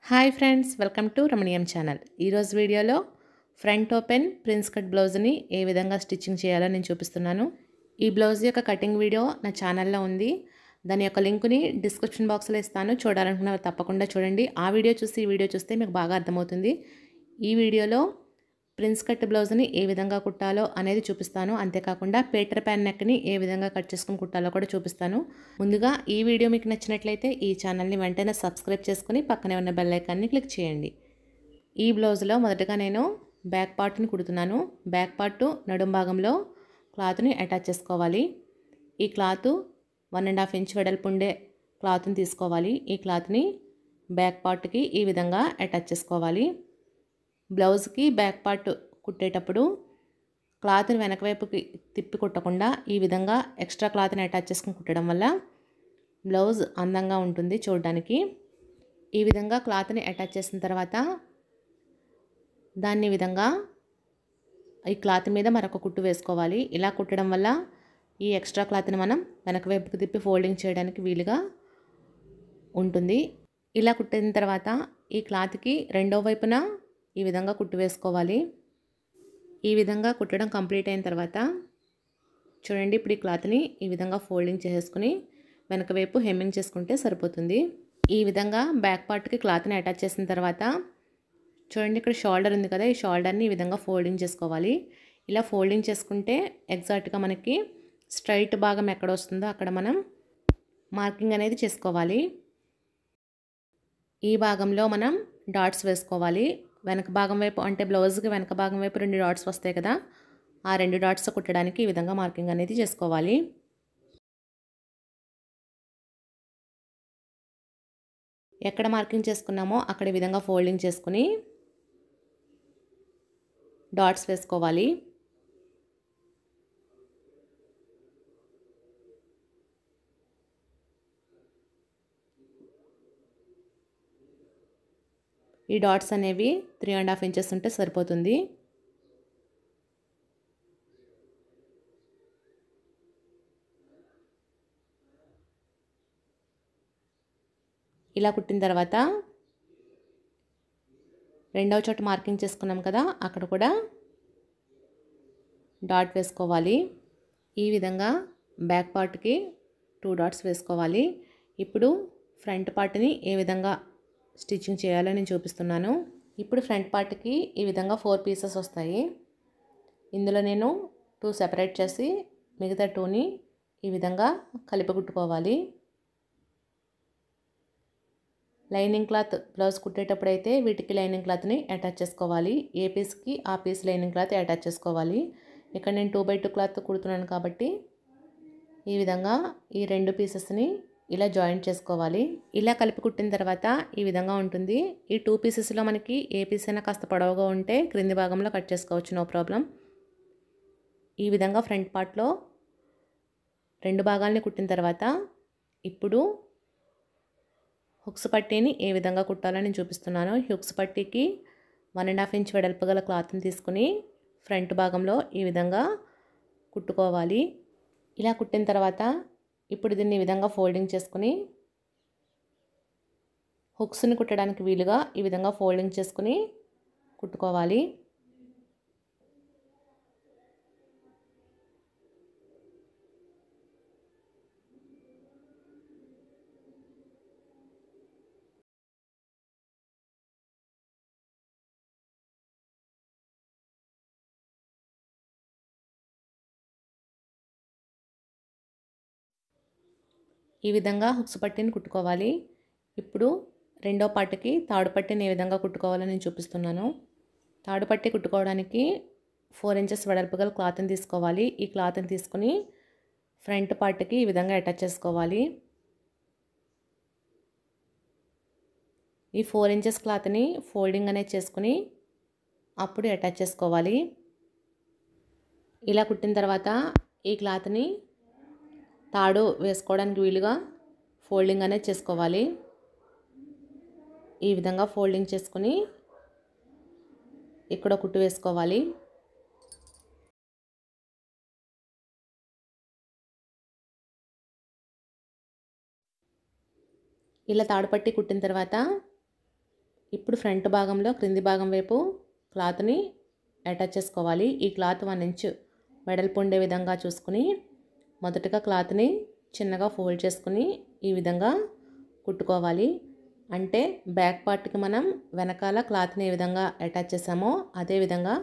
Hi friends, welcome to Ramaneeyam channel. ఈరోజు వీడియోలో front open prince cut బ్లౌజ్ని ఏ విధంగా స్టిచ్చింగ్ చేయాలో నేను చూపిస్తున్నాను. ఈ బ్లౌజ్ యొక్క కటింగ్ వీడియో నా ఛానల్లో ఉంది. దాని యొక్క లింక్ని డిస్క్రిప్షన్ బాక్స్లో ఇస్తాను. చూడాలనుకున్న తప్పకుండా చూడండి. ఆ వీడియో చూసి ఈ వీడియో చూస్తే మీకు బాగా అర్థమవుతుంది. ఈ వీడియోలో ప్రిన్స్ కట్ బ్లౌజ్ని ఏ విధంగా కుట్టాలో అనేది చూపిస్తాను. అంతేకాకుండా పీటర్ ప్యాన్ నెక్ని ఏ విధంగా కట్ చేసుకుని కుట్టాలో కూడా చూపిస్తాను. ముందుగా ఈ వీడియో మీకు నచ్చినట్లయితే ఈ ఛానల్ని వెంటనే సబ్స్క్రైబ్ చేసుకుని పక్కనే ఉన్న బెల్ ఐకాన్ని క్లిక్ చేయండి. ఈ బ్లౌజ్లో మొదటగా నేను బ్యాక్ పార్ట్ని కుడుతున్నాను. బ్యాక్ పార్ట్ నడుం భాగంలో క్లాత్ని అటాచ్ చేసుకోవాలి. ఈ క్లాత్ 1.5 ఇంచ్ వెడల్పు ఉండే క్లాత్ని తీసుకోవాలి. ఈ క్లాత్ని బ్యాక్ పార్ట్కి ఈ విధంగా అటాచ్ చేసుకోవాలి. బ్లౌజ్కి బ్యాక్ పార్ట్ కుట్టేటప్పుడు క్లాత్ని వెనక వైపుకి తిప్పి కుట్టకుండా ఈ విధంగా ఎక్స్ట్రా క్లాత్ని అటాచ్ చేసుకుని కుట్టడం వల్ల బ్లౌజ్ అందంగా ఉంటుంది చూడడానికి. ఈ విధంగా క్లాత్ని అటాచ్ చేసిన తర్వాత దాన్ని విధంగా ఈ క్లాత్ మీద మరొక కుట్టు వేసుకోవాలి. ఇలా కుట్టడం వల్ల ఈ ఎక్స్ట్రా క్లాత్ని మనం వెనక వైపుకి తిప్పి ఫోల్డింగ్ చేయడానికి వీలుగా ఉంటుంది. ఇలా కుట్టిన తర్వాత ఈ క్లాత్కి రెండో వైపున ఈ విధంగా కుట్టు వేసుకోవాలి. ఈ విధంగా కుట్టడం కంప్లీట్ అయిన తర్వాత చూడండి, ఇప్పుడు ఈ క్లాత్ని ఈ విధంగా ఫోల్డింగ్ చేసుకుని వెనక వైపు హెమ్మింగ్ చేసుకుంటే సరిపోతుంది. ఈ విధంగా బ్యాక్ పార్ట్కి క్లాత్ని అటాచ్ చేసిన తర్వాత చూడండి, ఇక్కడ షోల్డర్ ఉంది కదా, ఈ షోల్డర్ని ఈ విధంగా ఫోల్డింగ్ చేసుకోవాలి. ఇలా ఫోల్డింగ్ చేసుకుంటే ఎగ్జాక్ట్గా మనకి స్ట్రైట్ భాగం ఎక్కడ వస్తుందో అక్కడ మనం మార్కింగ్ అనేది చేసుకోవాలి. ఈ భాగంలో మనం డాట్స్ వేసుకోవాలి. వెనక భాగం వైపు అంటే బ్లౌజ్కి వెనక భాగం వైపు 2 డాట్స్ వస్తాయి కదా, ఆ 2 డాట్స్ కుట్టడానికి ఈ విధంగా మార్కింగ్ అనేది చేసుకోవాలి. ఎక్కడ మార్కింగ్ చేసుకున్నామో అక్కడ ఈ విధంగా ఫోల్డింగ్ చేసుకుని డాట్స్ వేసుకోవాలి. ఈ డాట్స్ అనేవి 3.5 ఇంచెస్ ఉంటే సరిపోతుంది. ఇలా కుట్టిన తర్వాత రెండవ చోట మార్కింగ్ చేసుకున్నాం కదా, అక్కడ కూడా డాట్ వేసుకోవాలి. ఈ విధంగా బ్యాక్ పార్ట్కి 2 డాట్స్ వేసుకోవాలి. ఇప్పుడు ఫ్రంట్ పార్ట్ని ఏ విధంగా స్టిచ్చింగ్ చేయాలో నేను చూపిస్తున్నాను. ఇప్పుడు ఫ్రంట్ పార్ట్కి ఈ విధంగా 4 పీసెస్ వస్తాయి. ఇందులో నేను 2 సెపరేట్ చేసి మిగతా 2ని ఈ విధంగా కలిపి కుట్టుకోవాలి. లైనింగ్ క్లాత్ బ్లౌజ్ కుట్టేటప్పుడు అయితే వీటికి లైనింగ్ క్లాత్ని అటాచ్ చేసుకోవాలి. ఏ పీస్కి ఆ పీస్ లైనింగ్ క్లాత్ అటాచ్ చేసుకోవాలి. ఇక్కడ నేను 2x2 క్లాత్ కుడుతున్నాను కాబట్టి ఈ విధంగా ఈ 2 పీసెస్ని ఇలా జాయింట్ చేసుకోవాలి. ఇలా కలిపి కుట్టిన తర్వాత ఈ విధంగా ఉంటుంది. ఈ 2 పీసెస్లో మనకి ఏ పీస్ అయినా కాస్త పొడవుగా ఉంటే క్రింది భాగంలో కట్ చేసుకోవచ్చు, నో ప్రాబ్లం. ఈ విధంగా ఫ్రంట్ పార్ట్లో 2 భాగాలని కుట్టిన తర్వాత ఇప్పుడు హుక్స్ పట్టీని ఏ విధంగా కుట్టాలో నేను చూపిస్తున్నాను. హుక్స్ పట్టీకి 1.5 ఇంచ్ వెడల్పు గల క్లాత్ని తీసుకుని ఫ్రంట్ భాగంలో ఈ విధంగా కుట్టుకోవాలి. ఇలా కుట్టిన తర్వాత ఇప్పుడు దీన్ని ఈ విధంగా ఫోల్డింగ్ చేసుకుని హుక్స్ని కుట్టడానికి వీలుగా ఈ విధంగా ఫోల్డింగ్ చేసుకుని కుట్టుకోవాలి. ఈ విధంగా హుక్స్ పట్టీని కుట్టుకోవాలి. ఇప్పుడు రెండో పార్ట్కి తాడు పట్టీని ఏ విధంగా కుట్టుకోవాలో నేను చూపిస్తున్నాను. తాడు పట్టీ కుట్టుకోవడానికి 4 ఇంచెస్ వెడల్పు గల క్లాత్ని తీసుకోవాలి. ఈ క్లాత్ని తీసుకుని ఫ్రంట్ పార్ట్కి ఈ విధంగా అటాచ్ చేసుకోవాలి. ఈ 4 ఇంచెస్ క్లాత్ని ఫోల్డింగ్ అనేది చేసుకుని అప్పుడు అటాచ్ చేసుకోవాలి. ఇలా కుట్టిన తర్వాత ఈ క్లాత్ని తాడు వేసుకోవడానికి వీలుగా ఫోల్డింగ్ అనేది చేసుకోవాలి. ఈ విధంగా ఫోల్డింగ్ చేసుకుని ఇక్కడ కుట్టు వేసుకోవాలి. ఇలా తాడు పట్టి కుట్టిన తర్వాత ఇప్పుడు ఫ్రంట్ భాగంలో క్రింది భాగం వైపు క్లాత్ని అటాచ్ చేసుకోవాలి. ఈ క్లాత్ 1 ఇంచ్ వెడల్పు ఉండే విధంగా చూసుకుని మొదటగా క్లాత్ని చిన్నగా ఫోల్డ్ చేసుకుని ఈ విధంగా కుట్టుకోవాలి. అంటే బ్యాక్ పార్ట్కి మనం వెనకాల క్లాత్ని ఏ విధంగా అటాచ్ చేసామో అదే విధంగా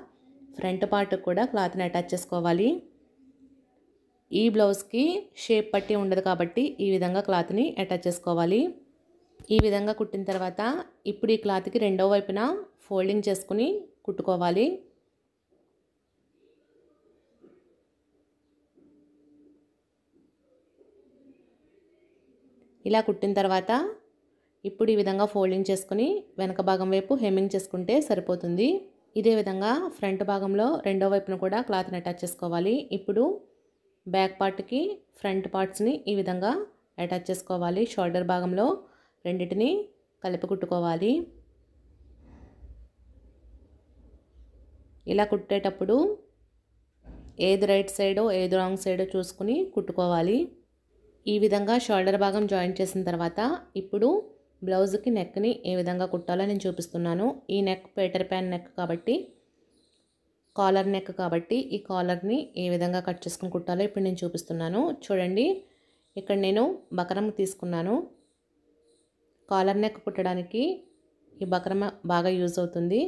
ఫ్రంట్ పార్ట్కి కూడా క్లాత్ని అటాచ్ చేసుకోవాలి. ఈ బ్లౌజ్కి షేప్ పట్టి ఉండదు కాబట్టి ఈ విధంగా క్లాత్ని అటాచ్ చేసుకోవాలి. ఈ విధంగా కుట్టిన తర్వాత ఇప్పుడు ఈ క్లాత్కి రెండో వైపున ఫోల్డింగ్ చేసుకుని కుట్టుకోవాలి. ఇలా కుట్టిన తర్వాత ఇప్పుడు ఈ విధంగా ఫోల్డింగ్ చేసుకుని వెనక భాగం వైపు హెమ్మింగ్ చేసుకుంటే సరిపోతుంది. ఇదే విధంగా ఫ్రంట్ భాగంలో రెండో వైపున కూడా క్లాత్ని అటాచ్ చేసుకోవాలి. ఇప్పుడు బ్యాక్ పార్ట్కి ఫ్రంట్ పార్ట్స్ని ఈ విధంగా అటాచ్ చేసుకోవాలి. షోల్డర్ భాగంలో రెండింటిని కలిపి కుట్టుకోవాలి. ఇలా కుట్టేటప్పుడు ఏది రైట్ సైడో ఏది రాంగ్ సైడో చూసుకుని కుట్టుకోవాలి. ఈ విధంగా షోల్డర్ భాగం జాయిన్ చేసిన తర్వాత ఇప్పుడు బ్లౌజ్కి నెక్ని ఏ విధంగా కుట్టాలో నేను చూపిస్తున్నాను. ఈ నెక్ పీటర్ ప్యాన్ నెక్ కాబట్టి కాలర్ నెక్ కాబట్టి ఈ కాలర్ని ఏ విధంగా కట్ చేసుకుని కుట్టాలో ఇప్పుడు నేను చూపిస్తున్నాను. చూడండి, ఇక్కడ నేను బకరం తీసుకున్నాను. కాలర్ నెక్ కుట్టడానికి ఈ బకరం బాగా యూజ్ అవుతుంది.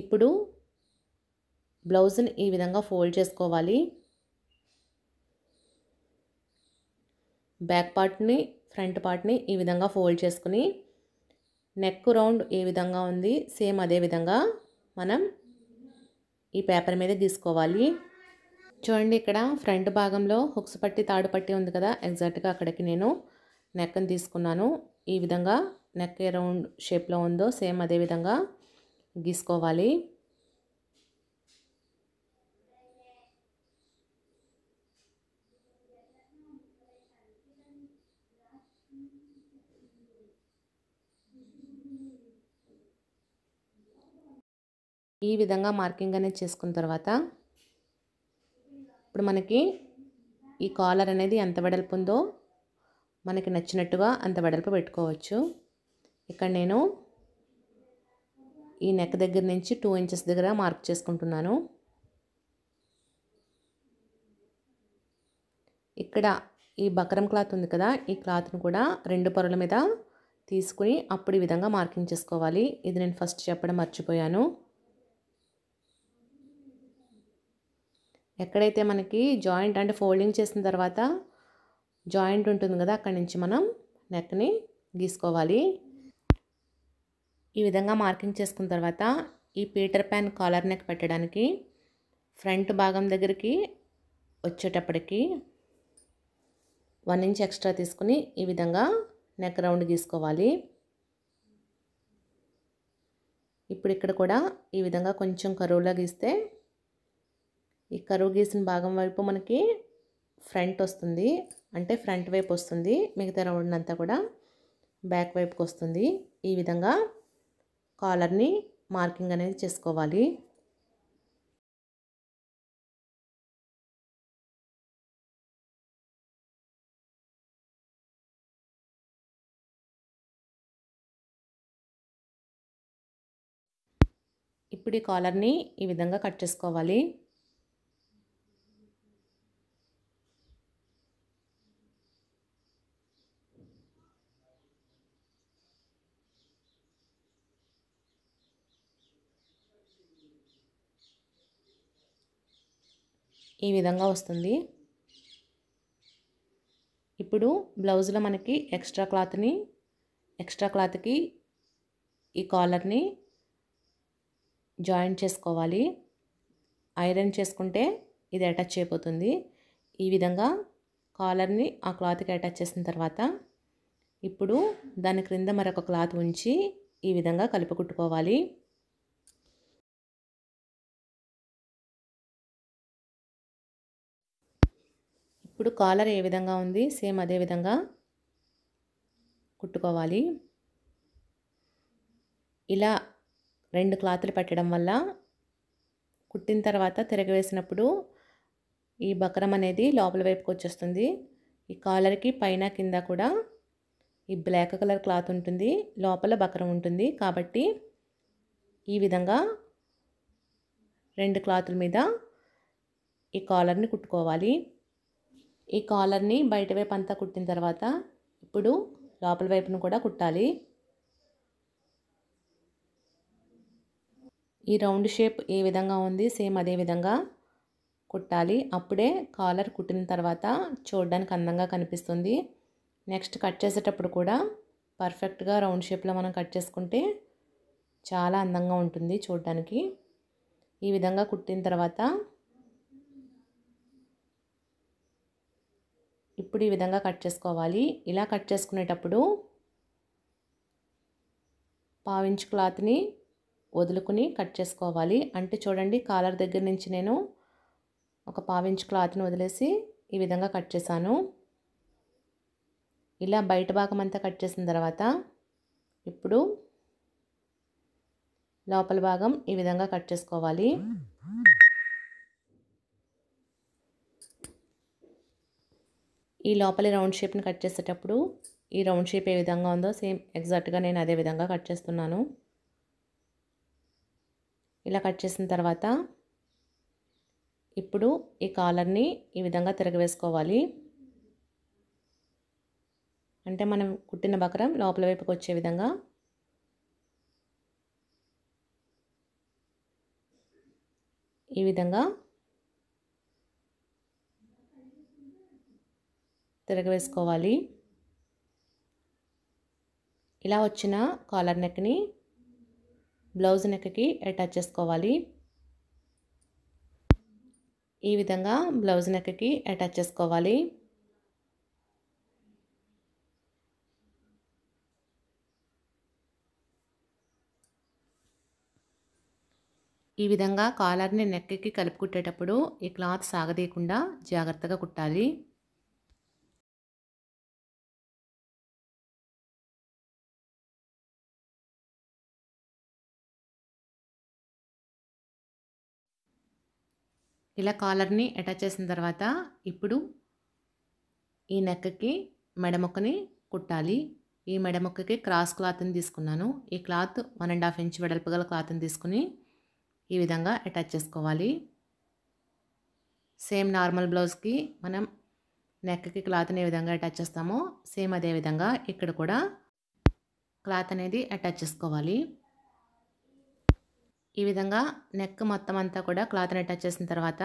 ఇప్పుడు బ్లౌజ్ని ఈ విధంగా ఫోల్డ్ చేసుకోవాలి. బ్యాక్ పార్ట్ని ఫ్రంట్ పార్ట్ని ఈ విధంగా ఫోల్డ్ చేసుకుని నెక్ రౌండ్ ఏ విధంగా ఉంది సేమ్ అదే విధంగా మనం ఈ పేపర్ మీద గీసుకోవాలి. చూడండి, ఇక్కడ ఫ్రంట్ భాగంలో హుక్స్ పట్టి తాడు పట్టి ఉంది కదా, ఎగ్జాక్ట్గా అక్కడికి నేను నెక్ని తీసుకున్నాను. ఈ విధంగా నెక్ ఏ రౌండ్ షేప్లో ఉందో సేమ్ అదే విధంగా గీసుకోవాలి. ఈ విధంగా మార్కింగ్ అనేది చేసుకున్న తర్వాత ఇప్పుడు మనకి ఈ కాలర్ అనేది ఎంత వెడల్పు ఉందో మనకి నచ్చినట్టుగా అంత వెడల్పు పెట్టుకోవచ్చు. ఇక్కడ నేను ఈ నెక్ దగ్గర నుంచి 2 ఇంచెస్ దగ్గర మార్క్ చేసుకుంటున్నాను. ఇక్కడ ఈ బకరం క్లాత్ ఉంది కదా, ఈ క్లాత్ను కూడా 2 పొరల మీద తీసుకుని అప్పుడు ఈ విధంగా మార్కింగ్ చేసుకోవాలి. ఇది నేను ఫస్ట్ చెప్పడం మర్చిపోయాను. ఎక్కడైతే మనకి జాయింట్ అంటే ఫోల్డింగ్ చేసిన తర్వాత జాయింట్ ఉంటుంది కదా, అక్కడి నుంచి మనం నెక్ని గీసుకోవాలి. ఈ విధంగా మార్కింగ్ చేసుకున్న తర్వాత ఈ పీటర్ ప్యాన్ కాలర్ నెక్ పెట్టడానికి ఫ్రంట్ భాగం దగ్గరికి వచ్చేటప్పటికి 1 ఇంచ్ ఎక్స్ట్రా తీసుకుని ఈ విధంగా నెక్ రౌండ్ గీసుకోవాలి. ఇప్పుడు ఇక్కడ కూడా ఈ విధంగా కొంచెం కరువులా గీస్తే ఈ కరువు గీసిన భాగం వైపు మనకి ఫ్రంట్ వస్తుంది, అంటే ఫ్రంట్ వైపు వస్తుంది. మిగతా రౌండ్ అంతా కూడా బ్యాక్ వైపుకి వస్తుంది. ఈ విధంగా కాలర్ని మార్కింగ్ అనేది చేసుకోవాలి. ఇప్పుడు ఈ కాలర్ని ఈ విధంగా కట్ చేసుకోవాలి. ఈ విధంగా వస్తుంది. ఇప్పుడు బ్లౌజ్లో మనకి ఎక్స్ట్రా క్లాత్కి ఈ కాలర్ని జాయింట్ చేసుకోవాలి. ఐరన్ చేసుకుంటే ఇది అటాచ్ అయిపోతుంది. ఈ విధంగా కాలర్ని ఆ క్లాత్కి అటాచ్ చేసిన తర్వాత ఇప్పుడు దాని క్రింద మరొక క్లాత్ ఉంచి ఈ విధంగా కలిపి కుట్టుకోవాలి. ఇప్పుడు కాలర్ ఏ విధంగా ఉంది సేమ్ అదే విధంగా కుట్టుకోవాలి. ఇలా 2 క్లాతులు పెట్టడం వల్ల కుట్టిన తర్వాత తిరగవేసినప్పుడు ఈ బకరం అనేది లోపల వైపుకి వచ్చేస్తుంది. ఈ కాలర్కి పైన కింద కూడా ఈ బ్లాక్ కలర్ క్లాత్ ఉంటుంది, లోపల బక్రం ఉంటుంది. కాబట్టి ఈ విధంగా 2 క్లాతుల మీద ఈ కాలర్ని కుట్టుకోవాలి. ఈ కాలర్ని బయట వైపు అంతా కుట్టిన తర్వాత ఇప్పుడు లోపల వైపును కూడా కుట్టాలి. ఈ రౌండ్ షేప్ ఏ విధంగా ఉంది సేమ్ అదే విధంగా కుట్టాలి. అప్పుడే కాలర్ కుట్టిన తర్వాత చూడడానికి అందంగా కనిపిస్తుంది. నెక్స్ట్ కట్ చేసేటప్పుడు కూడా పర్ఫెక్ట్గా రౌండ్ షేప్లో మనం కట్ చేసుకుంటే చాలా అందంగా ఉంటుంది చూడడానికి. ఈ విధంగా కుట్టిన తర్వాత ఇప్పుడు ఈ విధంగా కట్ చేసుకోవాలి. ఇలా కట్ చేసుకునేటప్పుడు 1/2 ఇంచ్ క్లాత్ని వదులుకుని కట్ చేసుకోవాలి. అంటే చూడండి, కాలర్ దగ్గర నుంచి నేను ఒక 1/2 ఇంచ్ క్లాత్ని వదిలేసి ఈ విధంగా కట్ చేశాను. ఇలా బయట భాగం అంతా కట్ చేసిన తర్వాత ఇప్పుడు లోపల భాగం ఈ విధంగా కట్ చేసుకోవాలి. ఈ లోపలి రౌండ్ షేప్ని కట్ చేసేటప్పుడు ఈ రౌండ్ షేప్ ఏ విధంగా ఉందో సేమ్ ఎగ్జాక్ట్గా నేను అదే విధంగా కట్ చేస్తున్నాను. ఇలా కట్ చేసిన తర్వాత ఇప్పుడు ఈ కాలర్ని ఈ విధంగా తిరగవేసుకోవాలి. అంటే మనం కుట్టిన బక్రం లోపల వైపుకి వచ్చే విధంగా ఈ విధంగా తిరగవేసుకోవాలి. ఇలా వచ్చిన కాలర్ నెక్ని బ్లౌజ్ నెక్కి అటాచ్ చేసుకోవాలి. ఈ విధంగా బ్లౌజ్ నెక్కి అటాచ్ చేసుకోవాలి. ఈ విధంగా కాలర్ని నెక్కి కలిపి కుట్టేటప్పుడు ఈ క్లాత్ సాగదీయకుండా జాగ్రత్తగా కుట్టాలి. ఇలా కాలర్ని అటాచ్ చేసిన తర్వాత ఇప్పుడు ఈ నెక్కి మెడముక్కని కుట్టాలి. ఈ మెడముక్కకి క్రాస్ క్లాత్ని తీసుకున్నాను. ఈ క్లాత్ 1.5 ఇంచ్ వెడల్పు గల క్లాత్ని తీసుకుని ఈ విధంగా అటాచ్ చేసుకోవాలి. సేమ్ నార్మల్ బ్లౌజ్కి మనం నెక్కి క్లాత్ని ఏ విధంగా అటాచ్ చేస్తామో సేమ్ అదే విధంగా ఇక్కడ కూడా క్లాత్ అనేది అటాచ్ చేసుకోవాలి. ఈ విధంగా నెక్ మొత్తం అంతా కూడా క్లాత్ని అటాచ్ చేసిన తర్వాత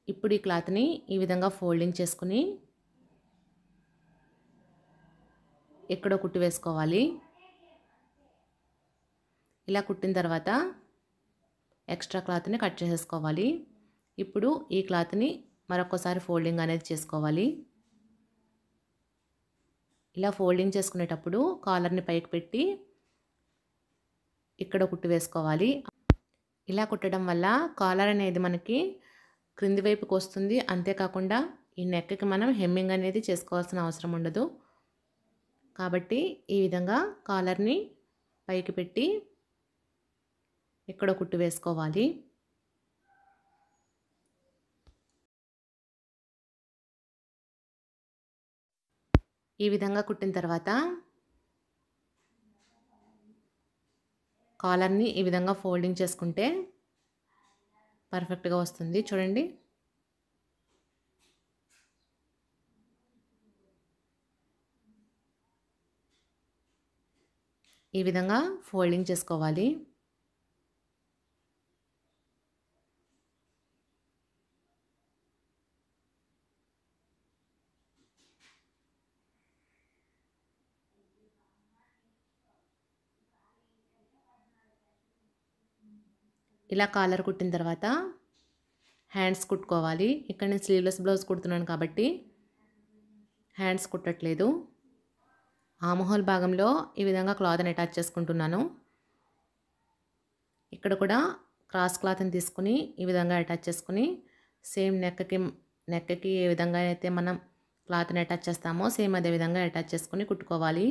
ఇప్పుడు ఈ క్లాత్ని ఈ విధంగా ఫోల్డింగ్ చేసుకుని ఎక్కడో కుట్టు వేసుకోవాలి. ఇలా కుట్టిన తర్వాత ఎక్స్ట్రా క్లాత్ని కట్ చేసేసుకోవాలి. ఇప్పుడు ఈ క్లాత్ని మరొకసారి ఫోల్డింగ్ అనేది చేసుకోవాలి. ఇలా ఫోల్డింగ్ చేసుకునేటప్పుడు కాలర్ని పైకి పెట్టి ఇక్కడ కుట్టు వేసుకోవాలి. ఇలా కుట్టడం వల్ల కాలర్ అనేది మనకి క్రింది వైపుకి వస్తుంది. అంతేకాకుండా ఈ నెక్కి మనం హెమ్మింగ్ అనేది చేసుకోవాల్సిన అవసరం ఉండదు. కాబట్టి ఈ విధంగా కాలర్ని పైకి పెట్టి ఇక్కడ కుట్టు వేసుకోవాలి. ఈ విధంగా కుట్టిన తర్వాత కాలర్ని ఈ విధంగా ఫోల్డింగ్ చేసుకుంటే పర్ఫెక్ట్గా వస్తుంది. చూడండి, ఈ విధంగా ఫోల్డింగ్ చేసుకోవాలి. ఇలా కాలర్ కుట్టిన తర్వాత హ్యాండ్స్ కుట్టుకోవాలి. ఇక్కడ నేను స్లీవ్లెస్ బ్లౌజ్ కుడుతున్నాను కాబట్టి హ్యాండ్స్ కుట్టట్లేదు. ఆర్మ్హోల్ భాగంలో ఈ విధంగా క్లాత్ని అటాచ్ చేసుకుంటున్నాను. ఇక్కడ కూడా క్రాస్ క్లాత్ని తీసుకుని ఈ విధంగా అటాచ్ చేసుకుని సేమ్ నెక్కి ఏ విధంగా అయితే మనం క్లాత్ని అటాచ్ చేస్తామో సేమ్ అదే విధంగా అటాచ్ చేసుకుని కుట్టుకోవాలి.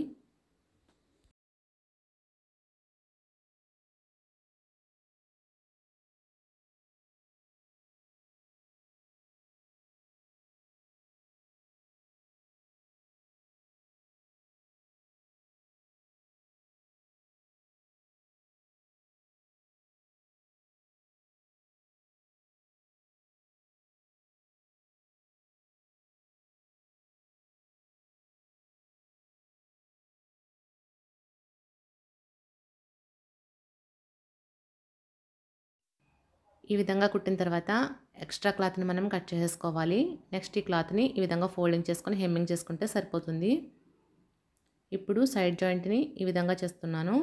ఈ విధంగా కుట్టిన తర్వాత ఎక్స్ట్రా క్లాత్ని మనం కట్ చేసేసుకోవాలి. నెక్స్ట్ ఈ క్లాత్ని ఈ విధంగా ఫోల్డింగ్ చేసుకొని హెమ్మింగ్ చేసుకుంటే సరిపోతుంది. ఇప్పుడు సైడ్ జాయింట్ని ఈ విధంగా చేస్తున్నాను.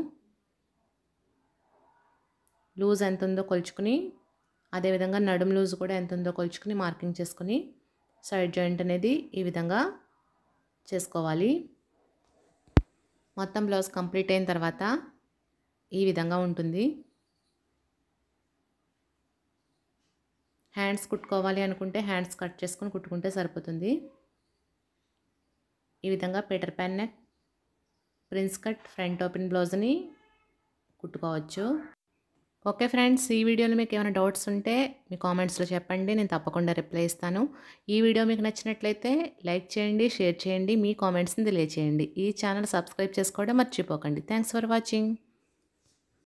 లూజ్ ఎంత ఉందో కొలుచుకుని, అదేవిధంగా నడుము లూజ్ కూడా ఎంత ఉందో కొలుచుకుని మార్కింగ్ చేసుకుని సైడ్ జాయింట్ అనేది ఈ విధంగా చేసుకోవాలి. మొత్తం బ్లౌజ్ కంప్లీట్ అయిన తర్వాత ఈ విధంగా ఉంటుంది. హ్యాండ్స్ కుట్టుకోవాలి అనుకుంటే హ్యాండ్స్ కట్ చేసుకొని కుట్టుకుంటే సరిపోతుంది. ఈ విధంగా Peter pan neck prince cut front open బ్లౌజ్ని కుట్టుకోవచ్చు. ఓకే ఫ్రెండ్స్, ఈ వీడియోలో మీకు ఏమైనా డౌట్స్ ఉంటే మీ కామెంట్స్లో చెప్పండి, నేను తప్పకుండా రిప్లై ఇస్తాను. ఈ వీడియో మీకు నచ్చినట్లయితే లైక్ చేయండి, షేర్ చేయండి, మీ కామెంట్స్ని తెలియచేయండి. ఈ ఛానల్ సబ్స్క్రైబ్ చేసుకోవడం మర్చిపోకండి. Thanks for watching.